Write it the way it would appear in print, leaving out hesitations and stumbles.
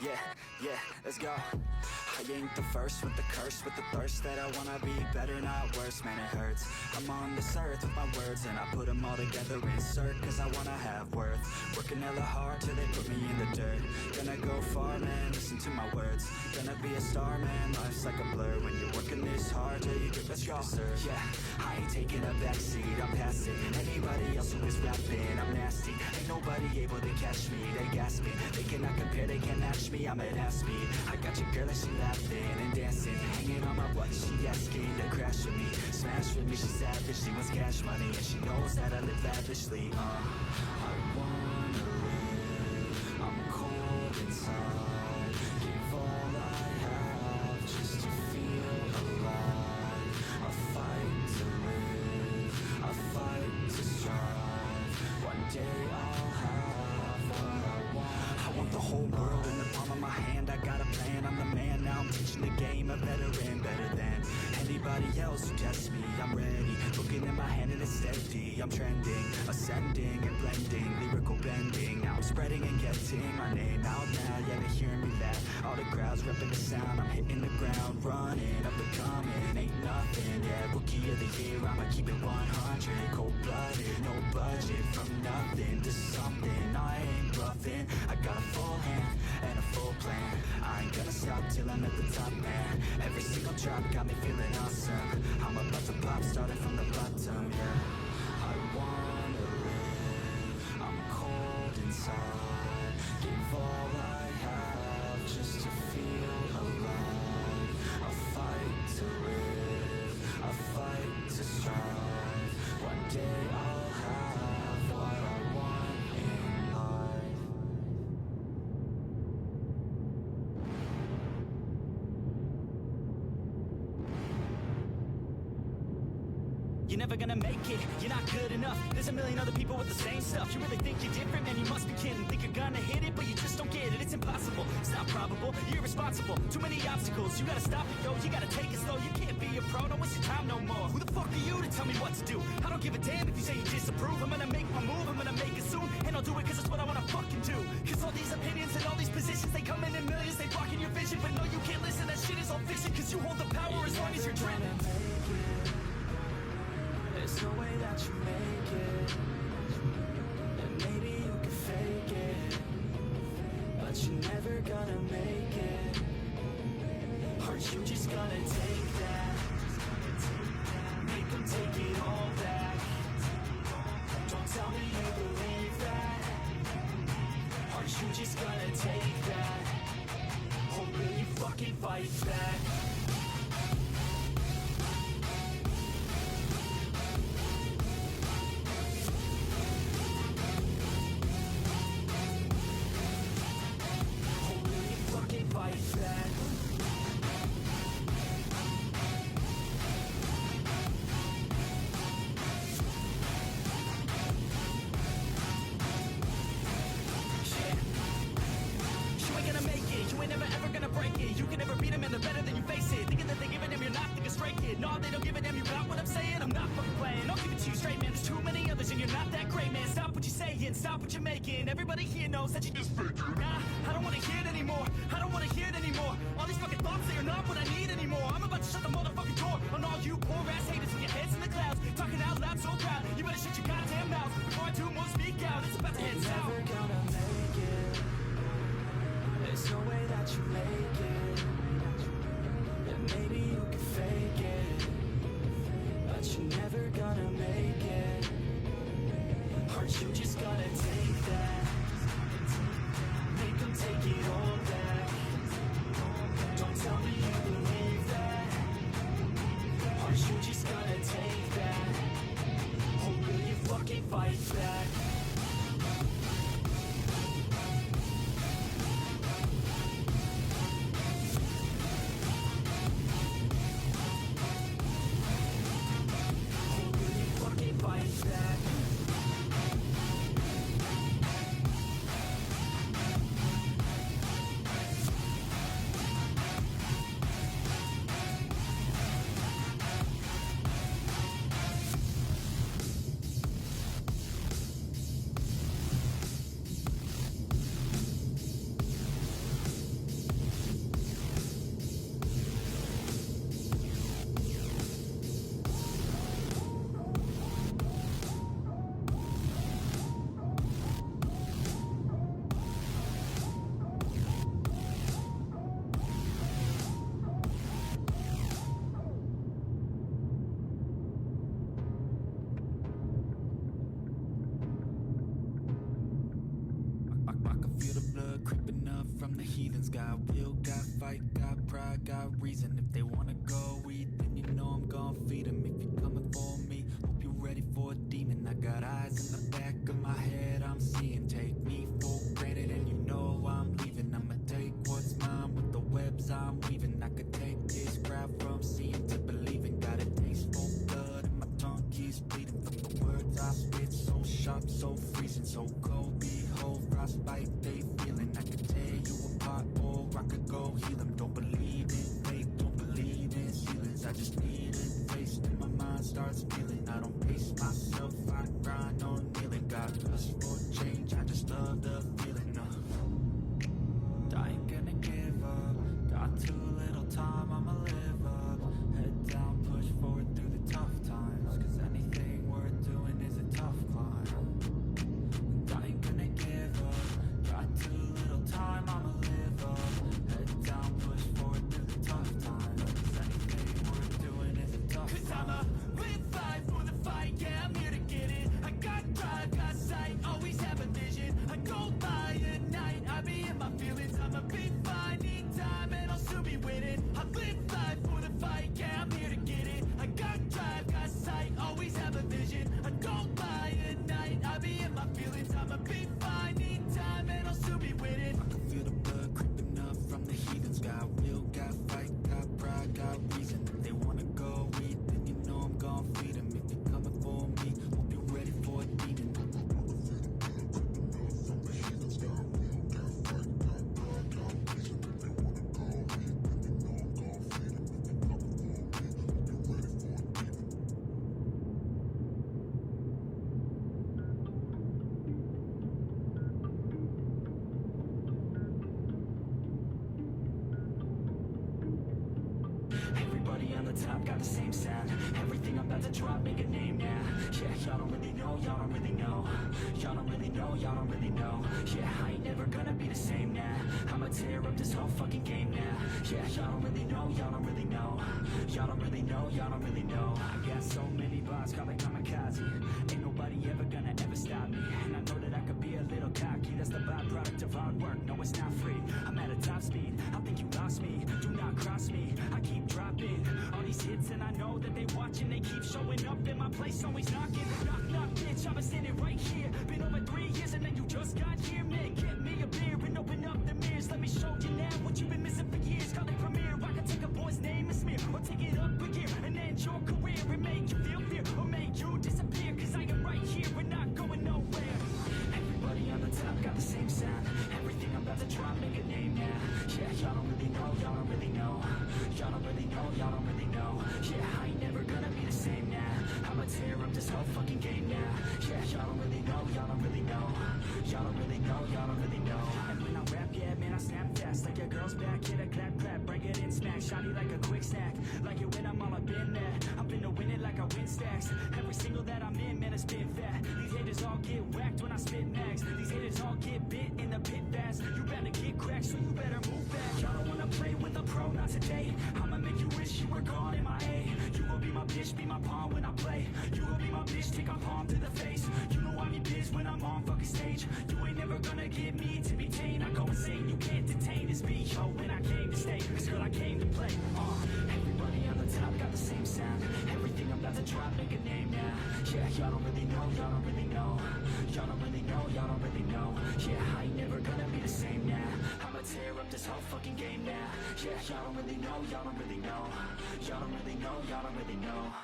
Yeah, let's go. I ain't the first with the curse, with the thirst that I wanna be better, not worse, man it hurts. I'm on this earth with my words and I put them all together, insert, cause I wanna have worth. Working hella hard till they put me in the dirt. Gonna go far, man, listen to my words. Gonna be a star, man, life's like a blur. When you're working this hard till you get what you deserve. Yeah, I ain't taking a backseat, I'm past it. Anybody else who is rapping, I'm nasty. Ain't nobody able to catch me, they gas me. They cannot compare, they can't match me, I'm at half speed. I got your girl and she laughing and dancing, hanging on my butt, she asking to crash with me. Smash with me, she savage, she wants cash money, and she knows that I live lavishly. I wanna live, I'm cold inside. Give all I have just to feel alive. I fight to live, I fight to strive. One day I'll have what I want. I want the whole world in the palm of my hand. I got a plan, I'm the man. Now I'm teaching the game, a veteran, better than anybody else who tests me. I'm ready, looking at my hand and it's steady. I'm trending, ascending and blending, lyrical bending. Now I'm spreading and getting my name out now. Yeah, they hearing me laugh, all the crowds repping the sound. I'm hitting the ground, running, up and coming, ain't nothing. Yeah, rookie of the year, I'ma keep it 100. Cold-blooded, no budget, from nothing to something. I ain't bluffing, I got a full hand and a full plan. I ain't gonna stop till I'm at the top, man. Every single drop got me feeling awesome. I'm about to pop, starting from the bottom, yeah. I wanna live, I'm cold inside. Give all I have just to feel alive. I fight to live, I fight to strive. One day I'll have what I want in life. You're never gonna make it, you're not good enough. There's a million other people with the same stuff. You really think you're different? Man, you must be kidding. Think you're gonna hit it, but you just don't get it. It's impossible, it's not probable, you're irresponsible. Too many obstacles, you gotta stop it, yo. You gotta take it slow, you can't be a pro. Don't waste your time no more. Who the fuck are you to tell me what to do? I don't give a damn if you say you disapprove. I'm gonna make my move, I'm gonna make it soon. And I'll do it cause it's what I wanna fucking do. Cause all these opinions and all these positions, they come in millions, they blocking your vision. But no, you can't listen, that shit is all fiction. Cause you hold the power as long as you're dreaming. There's no way that you make it, and maybe you can fake it, but you're never gonna make it. Aren't you just gonna take that? Make them take it all back. Don't tell me you believe that. Aren't you just gonna take that? Or will you fucking fight back? Fight back. You ain't never ever gonna break it. You can never beat them and they're better than you face it. Thinking that they're giving them, you're not thinking straight, kid. No, they don't give a damn, you got what I'm saying. I'm not fucking playing, I'll give it to you straight, man. There's too many others and you're not that great, man. Stop what you're saying, stop what you're making. Everybody here knows that you just fake it. Nah, I don't wanna hear it anymore, I don't wanna hear it anymore. All these fucking thoughts, they are not what I need anymore. I'm about to shut the motherfucking door on all you poor ass haters with your heads in the clouds, talking out loud so proud. You better shut your goddamn mouth before I do more, speak out. It's about to head south. You're never gonna make it. There's no way that you make it, and maybe you can fake it, but you're never gonna make it. Aren't you just gonna take that? Make them take it all back. Don't tell me you believe that. Aren't you just gonna take that? Or will you fucking fight back? Fight back. the heathens. Got will, got fight, got pride, got reason. If they wanna go eat, then you know I'm gon' feed them. If you're coming for me, hope you're ready for a demon. I got eyes in the back of my head, I'm seeing. Take me for granted and you know I'm leaving. I'ma take what's mine with the webs I'm weaving. I could take this crowd from seeing to believing. Got a taste for blood and my tongue keeps bleeding. From the words I spit, so sharp, so freezing, so cold. Behold, frostbite they feeling. I could tear you apart or I could go heal them. Don't believe in fate, don't believe in ceilings. I just need a taste and my mind starts feeling. I don't pace myself, I grind on kneeling. Got lust for change, I just love the feeling. I ain't gonna give up. Got too little time, I'ma live up. Head down, push forward through the tough times. Cause anything worth doing is a tough climb. And I ain't gonna give up. Got too little time, I'ma live up. Head down, push forward through the tough times. Cause anything worth doing is a tough climb. Cause I'ma live, fight for the fight, yeah, I'm here to get it. I got drive, got sight, always have a vision. I go by at night, I be in my feelings. I'm a big fine, need time, and I'll soon be winning. I live, fight for the fight, yeah, I'm here to get it. I got drive, got sight, always have a vision. I go by at night, I be in my feelings. I'm a big fine, need time, and I'll soon be winning. I can feel the blood creeping up from the heathens. Got will, got fight, got pride, got reason. If they wanna go eat, then you know I'm gon' feed them. If you're coming for me, hope you're ready for a demon. Everybody on the top got the same sound. Everything I'm about to drop, make a name now. Yeah, y'all don't really know, y'all don't really know. Y'all don't really know, y'all don't really know. Yeah, I ain't never gonna be the same now. I'ma tear up this whole fucking game now. Yeah, y'all don't really know, y'all don't really know. Y'all don't really know, y'all don't really know. I got so many bars, call it kamikaze. Ain't nobody ever gonna ever stop me. And I know that I could be a little cocky. That's the byproduct of hard work, no it's not free. I'm at a top speed, I think you lost me. Do not cross me, I keep dropping all these hits and I know that they watching. They keep showing up in my place, always knocking. Knock, knock, bitch, I've been standing right here. Been over 3 years and then you just got here. Man, get me a beer and open up the mirrors. Let me show you now what you've been missing for years. Call it premiere, I can take a boy's name and smear, or take it up a gear and end your career and make you feel fear, or make you disappear. Cause I am right here and not going nowhere. Everybody on the top got the same sound. Everything I'm about to drop, make a name now. Yeah, y'all don't really know, y'all don't really know. Y'all don't really know, y'all don't really know. Yeah, I ain't never gonna be the same now. I'ma tear up this whole fucking game now. Yeah, y'all don't really know, y'all don't really know. Y'all don't really know, y'all don't really know. And when I rap, yeah, man, I snap fast. Like your girl's back, hit a clap, clap, bring it in, smack. Shotty like a quick snack. Like it when I'm all up in there. I'm finna win it like I win stacks. Every single that I'm in, man, it's been fat. These haters all get whacked when I spit mags. These haters all get bit in the pit fast. You better get cracked, so you better move back. Y'all don't wanna play with a pro, not today. I'ma make you wish you were gone in my A. You gon' be my bitch, be my pawn when I play. You gon' be my bitch, take my palm to the face. You know I'm your biz when I'm on fucking stage. You ain't never gonna get me to be tamed. I go insane, you can't detain this beat, yo. When I came to stay, cause girl I came to play. Everybody on the top got the same sound. Everything I'm about to drop, make a name now. Yeah, y'all don't really know, y'all don't really know. Y'all don't really know, y'all don't really know. Yeah, I ain't never gonna be the same now. I'ma tear up this whole fucking game now. Yeah, y'all don't really know, y'all don't really know. Y'all don't really know, y'all don't really know.